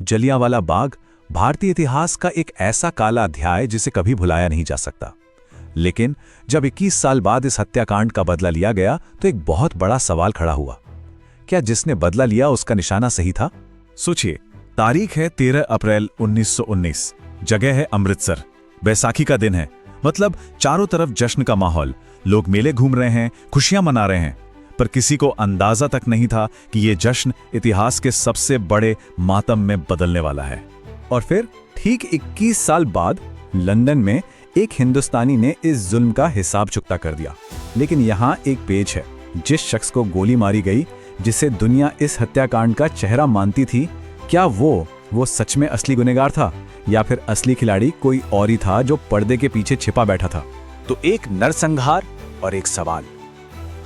जलियांवाला बाग भारतीय इतिहास का एक ऐसा काला अध्याय जिसे कभी भुलाया नहीं जा सकता। लेकिन जब 21 साल बाद इस हत्याकांड का बदला लिया गया तो एक बहुत बड़ा सवाल खड़ा हुआ। क्या जिसने बदला लिया उसका निशाना सही था? सोचिए, तारीख है 13 अप्रैल 1919, जगह है अमृतसर। बैसाखी का दिन है, मतलब चारों तरफ जश्न का माहौल, लोग मेले घूम रहे हैं, खुशियां मना रहे हैं। पर किसी को अंदाजा तक नहीं था कि यह जश्न इतिहास के सबसे बड़े मातम में बदलने वाला है। और फिर ठीक 21 साल बाद लंदन में एक हिंदुस्तानी ने इस जुल्म का हिसाब चुकता कर दिया। लेकिन यहाँ एक पेच है। जिस शख्स को गोली मारी गई, जिसे दुनिया इस हत्याकांड का चेहरा मानती थी, क्या वो सच में असली गुनहगार था या फिर असली खिलाड़ी कोई और ही था जो पर्दे के पीछे छिपा बैठा था? तो एक नरसंहार और एक सवाल।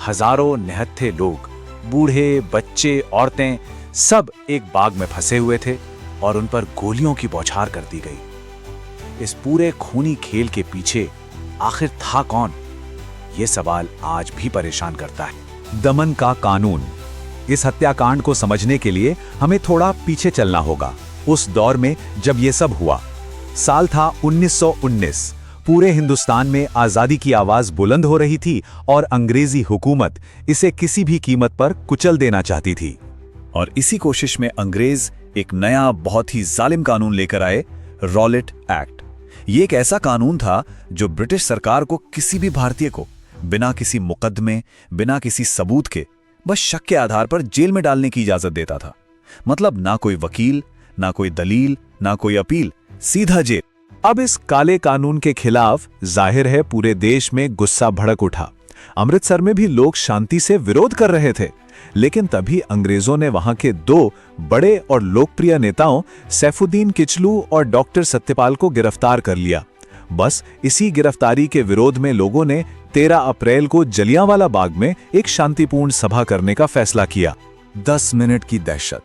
हजारों निहत्थे लोग, बूढ़े, बच्चे, औरतें, सब एक बाग में फंसे हुए थे और उन पर गोलियों की बौछार कर दी गई। इस पूरे खूनी खेल के पीछे आखिर था कौन? यह सवाल आज भी परेशान करता है। दमन का कानून। इस हत्याकांड को समझने के लिए हमें थोड़ा पीछे चलना होगा, उस दौर में जब यह सब हुआ। साल था 1919। पूरे हिंदुस्तान में आजादी की आवाज बुलंद हो रही थी और अंग्रेजी हुकूमत इसे किसी भी कीमत पर कुचल देना चाहती थी। और इसी कोशिश में अंग्रेज एक नया, बहुत ही जालिम कानून लेकर आए, रॉलेट एक्ट। ये एक ऐसा कानून था जो ब्रिटिश सरकार को किसी भी भारतीय को बिना किसी मुकदमे, बिना किसी सबूत के, बस शक के आधार पर जेल में डालने की इजाजत देता था। मतलब ना कोई वकील, ना कोई दलील, ना कोई अपील, सीधा जेल। अब इस काले कानून के खिलाफ जाहिर है पूरे देश में गुस्सा भड़क उठा। अमृतसर में भी लोग शांति से विरोध कर रहे थे। लेकिन तभी अंग्रेजों ने वहां के दो बड़े और लोकप्रिय नेताओं सैफुद्दीन किचलू और डॉक्टर सत्यपाल को गिरफ्तार कर लिया। बस इसी गिरफ्तारी के विरोध में लोगों ने 13 अप्रैल को जलियांवाला बाग में एक शांतिपूर्ण सभा करने का फैसला किया। 10 मिनट की दहशत,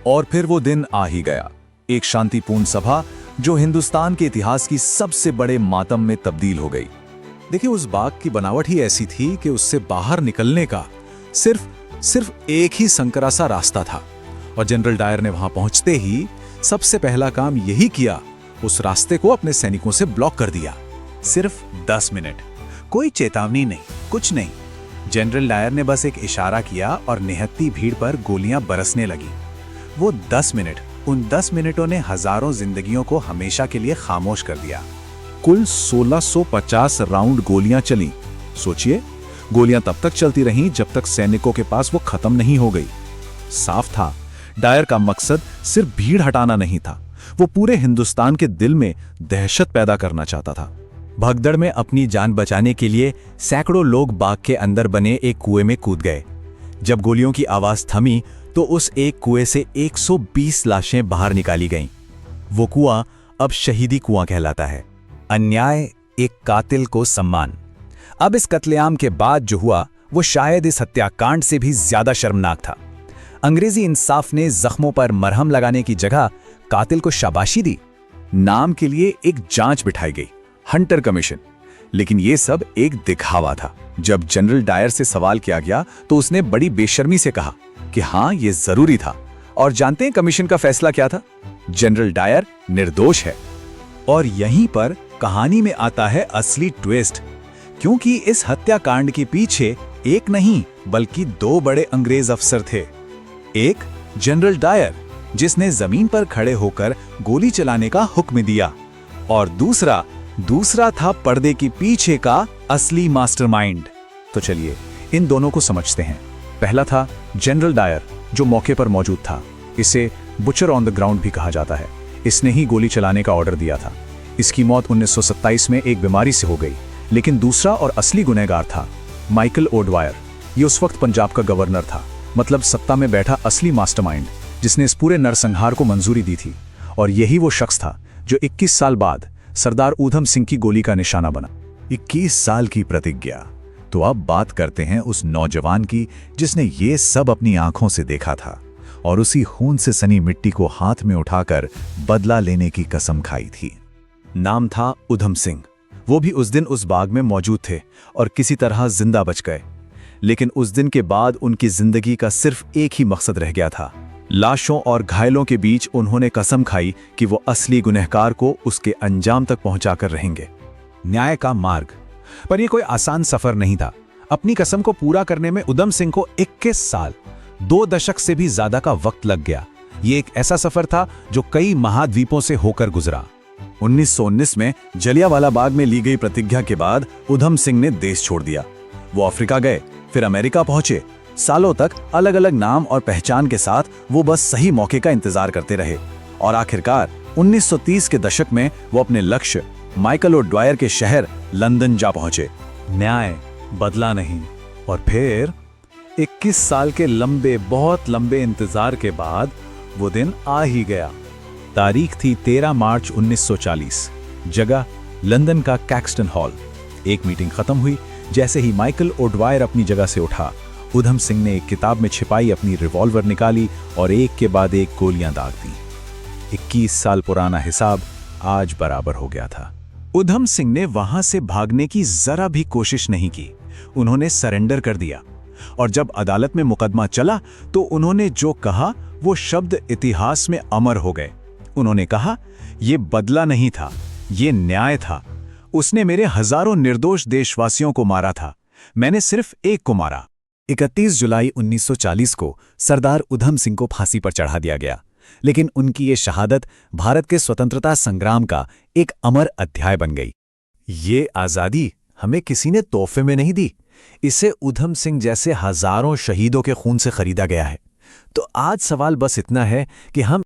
और फिर वो दिन आ ही गया। एक शांतिपूर्ण सभा जो हिंदुस्तान के इतिहास की सबसे बड़े मातम में तब्दील हो गई। देखिए, उस बाग की बनावट ही ऐसी थी कि उससे बाहर निकलने का सिर्फ एक ही संकरा सा रास्ता था। और जनरल डायर ने वहां पहुंचते ही सबसे पहला काम यही किया, उस रास्ते को अपने सैनिकों से ब्लॉक कर दिया। सिर्फ 10 मिनट, कोई चेतावनी नहीं, कुछ नहीं। जनरल डायर ने बस एक इशारा किया और निहत्ती भीड़ पर गोलियां बरसने लगी। वो 10 मिनट, उन 10 मिनटों ने हजारों जिंदगियों को हमेशा के लिए खामोश कर दिया। कुल 1650 राउंड गोलियां चली। सोचिए, गोलियां तब तक चलती रहीं जब तक सैनिकों के पास वो खत्म नहीं हो गई। साफ था, डायर का मकसद सिर्फ भीड़ हटाना नहीं था, वो पूरे हिंदुस्तान के दिल में दहशत पैदा करना चाहता था। भगदड़ में अपनी जान बचाने के लिए सैकड़ों लोग बाग के अंदर बने एक कुएं में कूद गए। जब गोलियों की आवाज थमी तो उस एक कुएं से 120 लाशें बाहर निकाली गईं। वो कुआं अब शहीदी कुआं कहलाता है। अन्याय, एक कातिल को सम्मान। अब इस कत्लेआम के बाद जो हुआ वो शायद इस हत्याकांड से भी ज्यादा शर्मनाक था। अंग्रेजी इंसाफ ने जख्मों पर मरहम लगाने की जगह कातिल को शाबाशी दी। नाम के लिए एक जांच बिठाई गई, हंटर कमीशन। लेकिन यह सब एक दिखावा था। जब जनरल डायर से सवाल किया गया तो उसने बड़ी बेशर्मी से कहा कि हां, यह जरूरी था। और जानते हैं कमीशन का फैसला क्या था? जनरल डायर निर्दोष है। और यहीं पर कहानी में आता है असली ट्विस्ट, क्योंकि इस हत्याकांड के पीछे एक नहीं बल्कि 2 बड़े अंग्रेज अफसर थे। एक जनरल डायर, जिसने जमीन पर खड़े होकर गोली चलाने का हुक्म दिया, और दूसरा था पर्दे के पीछे का असली मास्टरमाइंड। तो चलिए इन दोनों को समझते हैं। पहला था जनरल डायर, जो मौके पर मौजूद था। इसे बुचर ऑन द ग्राउंड भी कहा जाता है। इसने ही गोली चलाने का ऑर्डर दिया था। इसकी मौत 1927 में एक बीमारी से हो गई। लेकिन दूसरा और असली गुनहगार था माइकल ओडवायर। ये उस वक्त पंजाब का गवर्नर था, मतलब सत्ता में बैठा असली मास्टरमाइंड, जिसने इस पूरे नरसंहार को मंजूरी दी थी। और यही वो शख्स था जो 21 साल बाद सरदार ऊधम सिंह की गोली का निशाना बना। 21 साल की प्रतिज्ञा। तो अब बात करते हैं उस नौजवान की जिसने ये सब अपनी आंखों से देखा था और उसी खून से सनी मिट्टी को हाथ में उठाकर बदला लेने की कसम खाई थी। नाम था ऊधम सिंह। वो भी उस दिन उस बाग में मौजूद थे और किसी तरह जिंदा बच गए। लेकिन उस दिन के बाद उनकी जिंदगी का सिर्फ एक ही मकसद रह गया था, लाशों और घायलों के बीच उन्होंने कसम खाई कि वो असली गुनहगार को उसके अंजाम तक पहुंचाकर रहेंगे। न्याय का मार्ग। पर यह कोई आसान सफर नहीं था। अपनी कसम को पूरा करने में उधम सिंह को 21 साल, 2 दशक से भी ज्यादा का वक्त लग गया। ये एक ऐसा सफर था जो कई महाद्वीपों से होकर गुजरा। 1919 में जलियांवाला बाग में ली गई प्रतिज्ञा के बाद उधम सिंह ने देश छोड़ दिया। वो अफ्रीका गए, फिर अमेरिका पहुंचे। सालों तक अलग अलग नाम और पहचान के साथ वो बस सही मौके का इंतजार करते रहे और आखिरकार 1930 के दशक में वो अपने लक्ष्य माइकल ओ'ड्वायर के शहर लंदन जा पहुंचे। न्याय, बदला नहीं। और फिर 21 साल के लंबे, बहुत लंबे इंतजार के बाद वो दिन आ ही गया। तारीख थी 13 मार्च 1940। जगह लंदन का कैक्सटन हॉल। एक मीटिंग खत्म हुई। जैसे ही माइकल ओ'ड्वायर अपनी जगह से उठा, उधम सिंह ने एक किताब में छिपाई अपनी रिवॉल्वर निकाली और एक के बाद एक गोलियां दाग दी। 21 साल पुराना हिसाब आज बराबर हो गया था। उधम सिंह ने वहां से भागने की जरा भी कोशिश नहीं की। उन्होंने सरेंडर कर दिया और जब अदालत में मुकदमा चला तो उन्होंने जो कहा वो शब्द इतिहास में अमर हो गए। उन्होंने कहा, यह बदला नहीं था, ये न्याय था। उसने मेरे हजारों निर्दोष देशवासियों को मारा था, मैंने सिर्फ एक को मारा। 31 जुलाई 1940 को सरदार उधम सिंह को फांसी पर चढ़ा दिया गया, लेकिन उनकी ये शहादत भारत के स्वतंत्रता संग्राम का एक अमर अध्याय बन गई। ये आज़ादी हमें किसी ने तोहफे में नहीं दी, इसे उधम सिंह जैसे हजारों शहीदों के खून से खरीदा गया है। तो आज सवाल बस इतना है कि हम